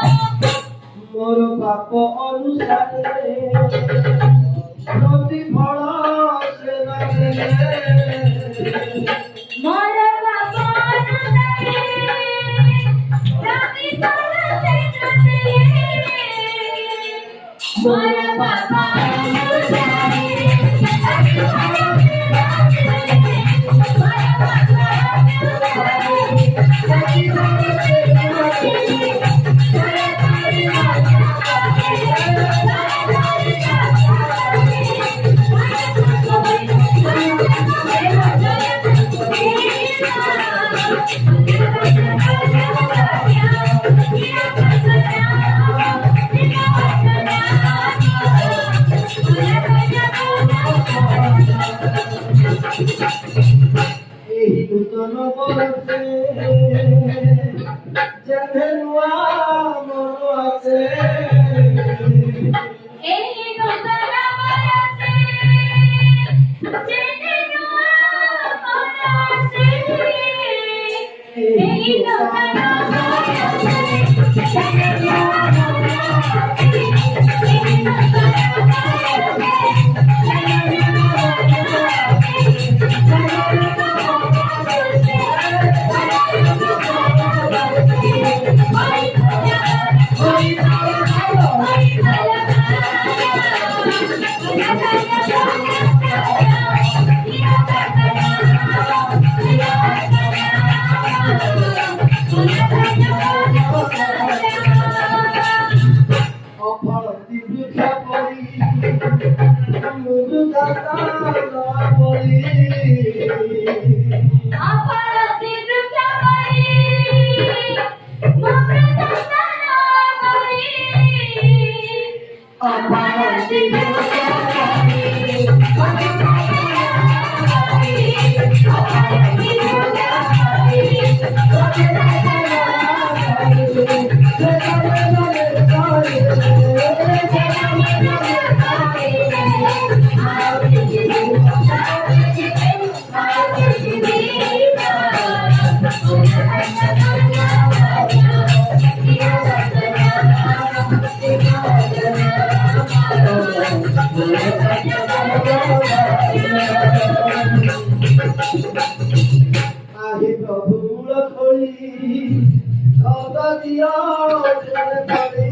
मोर पाप अनुसारे प्रतिफल से न देले मोर पाप अनुसारे प्रतिफल से न देले मोर पाप अनुसारे नूतन बरसे जन्हे नुआ मन आसे एही नूतन बरसे जन्हे नुआ मन आसे एही नूतन बरसे जन्हे नुआ मन आसे एही नूतन आहे प्रभु मूल खोली खत दियो जल करी